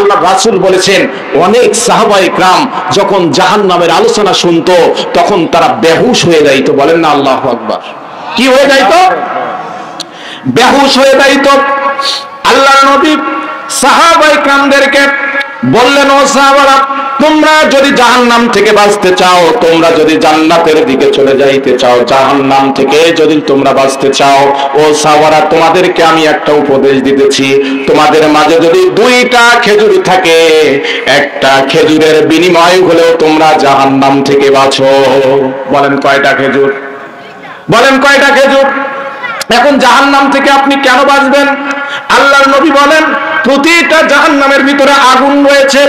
আল্লাহ রাসূল বলেছেন অনেক সাহাবায়ে کرام যখন জাহান্নামের আলোচনা শুনতো তখন তারা বেহুশ হয়ে যাইত। বলেন না আল্লাহু আকবার। কি হয়ে যাইত? বেহুশ হয়ে যাইত। আল্লাহর নবী সাহাবায়ে کرامদেরকে বললেন, ও সাহাবারা, তোমরা যদি জাহান্নাম থেকে বাঁচতে চাও, তোমরা যদি জান্নাতের দিকে চলে যাইতে চাও, জাহান্নাম থেকে যদি তোমরা বাঁচতে চাও, ও সাহাবারা, তোমাদেরকে আমি একটা উপদেশ দিতেছি। তোমাদের মাঝে যদি দুইটা খেজুর থাকে, একটা খেজুরের বিনিময় হলেও তোমরা জাহান্নাম থেকে বাঁচো। বলেন কয়টা খেজুর? বলেন কয়টা খেজুর? এখন জাহান্নাম থেকে আপনি কেন বাঁচবেন? আল্লাহর নবী বলেন, প্রতিটা জাহান্নামের ভিতরে আগুন রয়েছে।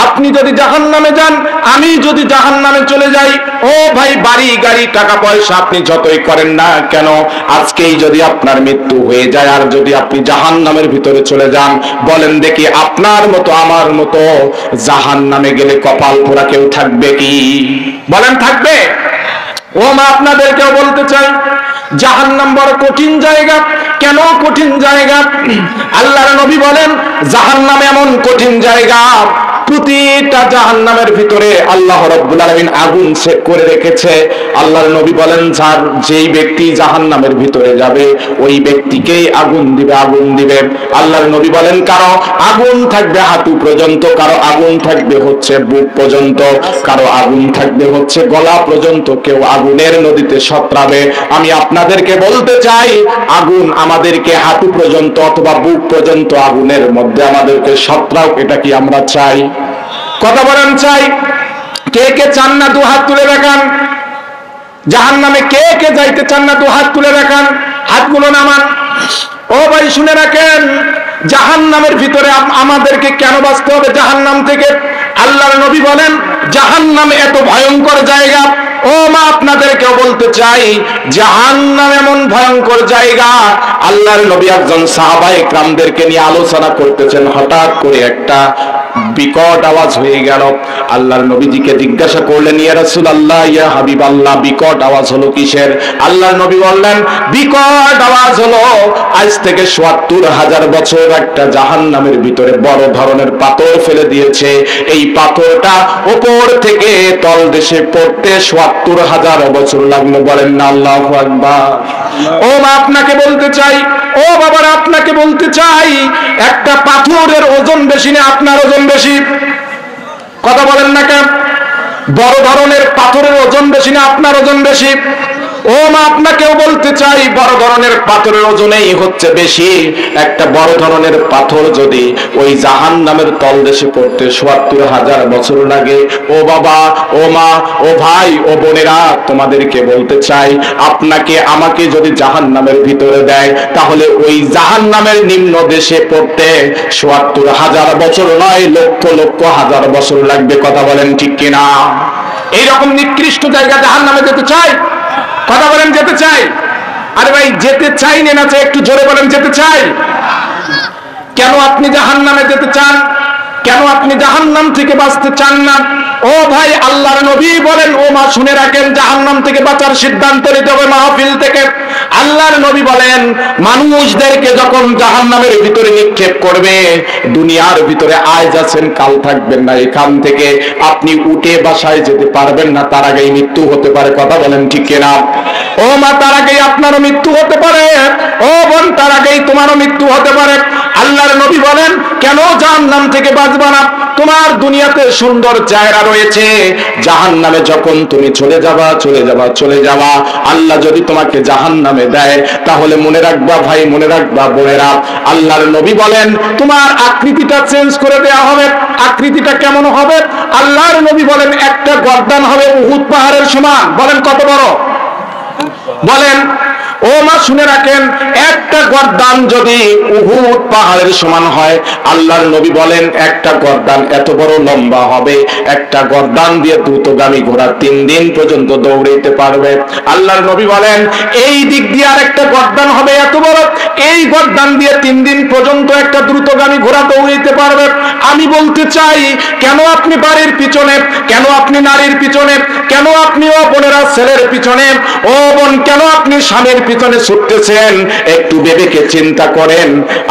আপনি যদি জাহান্নামে যান, আমি যদি জাহান্নামে চলে যাই, ও ভাই, বাড়ি গাড়ি টাকা পয়সা আপনি যতই করেন না কেন, আজকেই যদি আপনার মৃত্যু হয়ে যায় আর যদি আপনি জাহান্নামের ভিতরে চলে যান, বলেন দেখি আপনার মতো আমার মতো জাহান্নামে গেলে কপাল পোড়া কেউ থাকবে কি? বলেন থাকবে? ও মা, আপনাদেরকেও বলতে চাই, জাহান্নাম বড় কঠিন জায়গা। কেন কঠিন জায়গা? আল্লাহর নবী বলেন, জাহান্নাম এমন কঠিন জায়গা, প্রতিটা জাহান্নামের ভিতরে আল্লাহ রাব্বুল আলামিন আগুন সেট করে রেখেছে। আল্লাহর নবী বলেন, যেই ব্যক্তি জাহান্নামের ভিতরে যাবে ওই ব্যক্তিকেই আগুন দিবে, আগুন দিবে। আল্লাহর নবী বলেন, কারো আগুন থাকবে হাঁটু পর্যন্ত, কারো আগুন থাকবে হচ্ছে বুক পর্যন্ত, কারো আগুন থাকবে হচ্ছে গলা পর্যন্ত, কেউ আগুনের নদীতে সতরাবে। আমি আপনাদেরকে বলতে চাই, আগুন আমাদেরকে হাঁটু পর্যন্ত অথবা বুক পর্যন্ত আগুনের মধ্যে আমাদেরকে সতরাও, এটা কি আমরা চাই? কথা বলেন চাই? কে কে চান না দু হাত তুলে দেখান। জাহান্নামে কে কে যাইতে চান না দু হাত তুলে দেখান, হাতগুলো নামান। ও ভাই শুনে রাখেন, জাহান্নামের ভিতরে আমাদেরকে কেন বাঁচতে হবে জাহান্নাম থেকে? আল্লাহর নবী বলেন, জাহান্নাম এত ভয়ঙ্কর জায়গা। ও মা, আপনাদেরকেও বলতে চাই, জাহান্নাম এমন ভয়ঙ্কর জায়গা। আল্লাহর নবী একজন সাহাবায়ে کرامদেরকে নিয়ে আলোচনা করতেছেন, হঠাৎ করে একটা বিকট আওয়াজ হয়ে গেল। আল্লাহর নবীজিকে জিজ্ঞাসা করলেন, ইয়া রাসূলুল্লাহ, ইয়া হাবিবাল্লাহ, বিকট আওয়াজ হলো কিসের? আল্লাহর নবী বললেন, বিকট আওয়াজ হলো আজ থেকে ৭০,০০০ বছর একটা জাহান্নামের ভিতরে বড় ধরনের পাথর ফেলে দিয়েছে। এই পাথরটা উপর থেকে তল দেশে পড়তে ৭০,০০০ বছর লাগলো। বলেন না আল্লাহু আকবার। ও মা, আপনাকে বলতে চাই, ও বাবারা, আপনাকে বলতে চাই, একটা পাথরের ওজন বেশি না আপনার ওজন বেশি? কথা বলেন না কেন? বড় ধরনের পাথরের ওজন বেশি না আপনার ওজন বেশি? ও মা, আপনাকেও বলতে চাই, বড় ধরনের পাথরের ওজনেই হচ্ছে বেশি। একটা বড় ধরনের পাথর যদি ওই জাহান্নামের তলদেশে পড়তে ৭০,০০০ বছর লাগে, ও বাবা, ও মা, ও ভাই, ও বোনেরা, তোমাদেরকে বলতে চাই, আপনাকে আমাকে যদি জাহান্নামের ভিতরে দেয়, তাহলে ওই জাহান্নামের নিম্ন দেশে পড়তে ৭০,০০০ বছর নয়, লক্ষ লক্ষ হাজার বছর লাগবে। কথা বলেন ঠিক কিনা? এইরকম নিকৃষ্ট জায়গা জাহান্নামে যেতে চাই? কথা বলেন যেতে চাই? আরে ভাই, যেতে চাই না চাই? একটু জোরে বলেন যেতে চাই। কেন আপনি জাহান্নামে যেতে চান? কেন আপনি জাহান্নাম থেকে বাঁচতে চান না? ও ভাই, আল্লাহর নবী বলেন, ও মা শুনে রাখেন, জাহান্নাম থেকে বাঁচার সিদ্ধান্ত নিতে হবে মাহফিল থেকে। আল্লাহর নবী বলেন, মানুষদেরকে যখন জাহান্নামের ভিতরে নিক্ষেপ করবে, দুনিয়ার ভিতরে আজ আছেন কাল থাকবেন না, এখান থেকে আপনি উঠে বাসায় যেতে পারবেন না, তার আগেই মৃত্যু হতে পারে। কথা বলেন ঠিক কিনা? ও মা, তার আগেই আপনারও মৃত্যু হতে পারে। ও বোন, তার আগেই তোমারও মৃত্যু হতে পারে। আল্লাহর নবী বলেন, কেন জাহান্নাম থেকে বাঁচবা না? তোমার দুনিয়াতে সুন্দর জায়গা রয়েছে, জাহান্নামে যখন তুমি চলে যাবা, আল্লাহ যদি তোমাকে জাহান্নামে দেয়, তাহলে মনে রাখবা ভাই, মনে রাখবা বোনেরা, আল্লাহর নবী বলেন, তোমার আকৃতিটা চেঞ্জ করে দেওয়া হবে। আকৃতিটা কেমন হবে? আল্লাহর নবী বলেন, একটা গর্দান হবে উহুদ পাহাড়ের সমান। বলেন কত বড়? বলেন। ও মা শুনে রাখেন, একটা গর্দান যদি উহুদ পাহাড়ের সমান হয়, আল্লাহর নবী বলেন একটা গর্দান এত বড় লম্বা হবে, একটা গর্দান দিয়ে দ্রুতগামী ঘোড়া 3 দিন পর্যন্ত দৌড়াইতে পারবে। আল্লাহর নবী বলেন এই দিক দিয়ে আর একটা গর্দান হবে এত বড়, এই গর্দান দিয়ে 3 দিন পর্যন্ত একটা দ্রুতগামী ঘোড়া দৌড়াইতে পারবে। আমি বলতে চাই, কেন আপনি বাড়ির পিছনে, কেন আপনি নারীর পিছনে, কেন আপনি ও বোনেরা ছেলের পিছনে, ও বোন কেন আপনি স্বামীর পিছনে ছুটতেছেন, একটু বিবেকে চিন্তা করেন,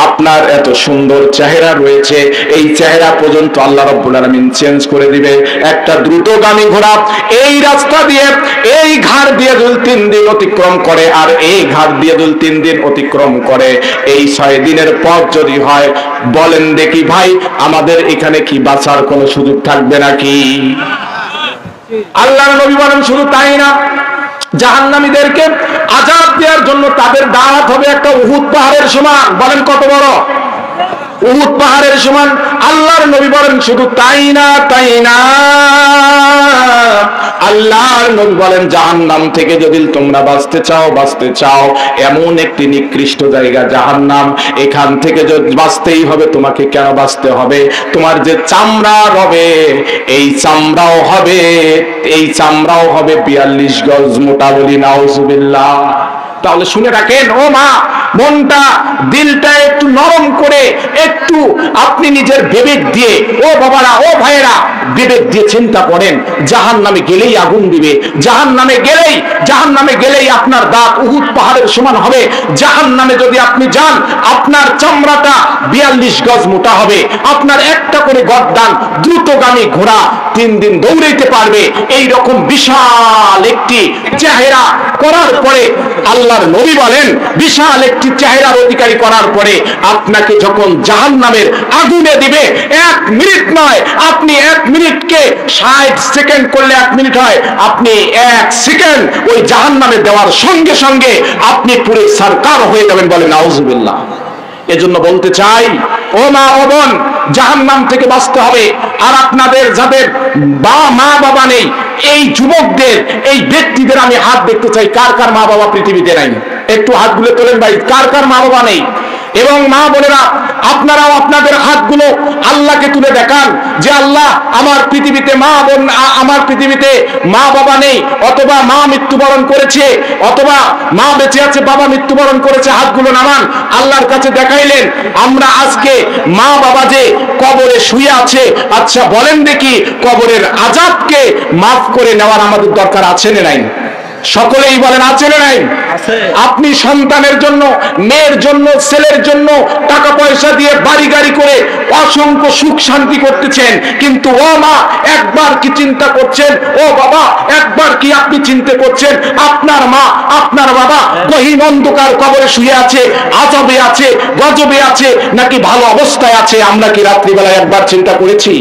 আপনার এত সুন্দর চেহারা রয়েছে, এই চেহারা পর্যন্ত আল্লাহ রাব্বুল আলামিন চেঞ্জ করে দিবে। একটা দ্রুতগামী ঘোড়া এই রাস্তা দিয়ে, এই ঘাট দিয়ে যদি 3 দিন অতিক্রম করে, আর এই ঘাট দিয়ে যদি 3 দিন অতিক্রম করে, এই 6 দিনের পথ যদি হয়, বলেন দেখি ভাই, আমাদের এখানে কি বাঁচার কোনো সুযোগ থাকবে নাকি? আল্লাহর নবী বলেন শুধু তাই না, জাহান্নামীদেরকে আযাব দেওয়ার জন্য তাদের দাওয়াত হবে একটা উহুদ পাহাড়ের সমান। বলেন কত বড়? উহুদ পাহাড়ের সমান। আল্লাহর নবী বলেন শুধু তাই না, তাই না, আল্লাহর নবী বলেন জাহান্নাম থেকে যদি তোমরা বাঁচতে চাও, বাঁচতে চাও, এমন একটি নিকৃষ্ট জায়গা জাহান্নাম, এখান থেকে যদি বাঁচতেই হবে, তোমাকে কেন বাঁচতে হবে? তোমার যে চামড়া হবে, এই চামড়াও হবে, এই চামড়াও হবে 42 গজ মোটা। বলি নাউজুবিল্লাহ। তাহলে শুনে রাখেন ও মা, মনটা দিলটা একটু নরম করে, একটু আপনি নিজের বিবেক দিয়ে, ও বাবারা, ও ভাইয়েরা, বিবেক দিয়ে চিন্তা করেন, জাহান্নামে গেলেই আগুন দিবে, জাহান্নামে গেলেই আপনার দাঁত উহুদ পাহাড়ের সমান হবে, জাহান্নামে যদি আপনি যান, আপনার চামড়াটা 42 গজ মোটা হবে, আপনার একটা করে গর্দান, দ্রুতগামী ঘোড়া 3 দিন দৌড়াইতে পারবে। এই রকম বিশাল একটি চেহারা করার পরে আল্লাহর নবী বলেন, বিশাল একটি চেহারার অধিকারী করার পরে আপনাকে যখন জাহান্নামের আগুনে দিবে, 1 মিনিট নয়, আপনি 1 মিনিটকে 60 সেকেন্ড করলে 1 মিনিট হয়, আপনি 1 সেকেন্ড ওই জাহান্নামে দেওয়ার সঙ্গে সঙ্গে আপনি পুরো সরকার হয়ে যাবেন। বলেন নাউজুবিল্লাহ। এজন্য বলতে চাই, ও মা ও বোন, জাহান্নাম থেকে বাঁচতে হবে। আর আপনাদের যাদের মা বাবা নেই, এই যুবকদের, এই ব্যক্তিদের আমি হাত দেখতে চাই, কার কার মা বাবা পৃথিবীতে নাই? একটু হাতগুলো তোলেন ভাই, কার কার মা বাবা নেই? এবং মা বোনেরা, আপনারাও আপনাদের হাতগুলো আল্লাহকে তুলে দেখান যে আল্লাহ, আমার পৃথিবীতে আমার পৃথিবীতে মা বাবা নেই, অথবা মা মৃত্যুবরণ করেছে, অথবা মা বেঁচে আছে, বাবা মৃত্যুবরণ করেছে, হাতগুলো নামান, আল্লাহর কাছে দেখাইলেন। আমরা আজকে মা বাবা যে কবরে শুয়ে আছে, আচ্ছা বলেন দেখি, কবরের আযাবকে মাফ করে নেওয়ার আমাদের দরকার আছে না নাই? সকলেই বলেন আছে না নাই? আপনি সন্তানের জন্য, মেয়ের জন্য, ছেলের জন্য টাকা পয়সা দিয়ে বাড়ি গাড়ি করে অসংখ্য সুখ শান্তি করতেছেন, কিন্তু ও মা, একবার কি চিন্তা করছেন? ও বাবা, একবার কি আপনি চিন্তা করছেন আপনার মা, আপনার বাবা গহীন অন্ধকার কবরে শুয়ে আছে, আযাবে আছে, গজবে আছে, নাকি ভালো অবস্থায় আছে? আমরা কি রাত্রিবেলায় একবার চিন্তা করেছি?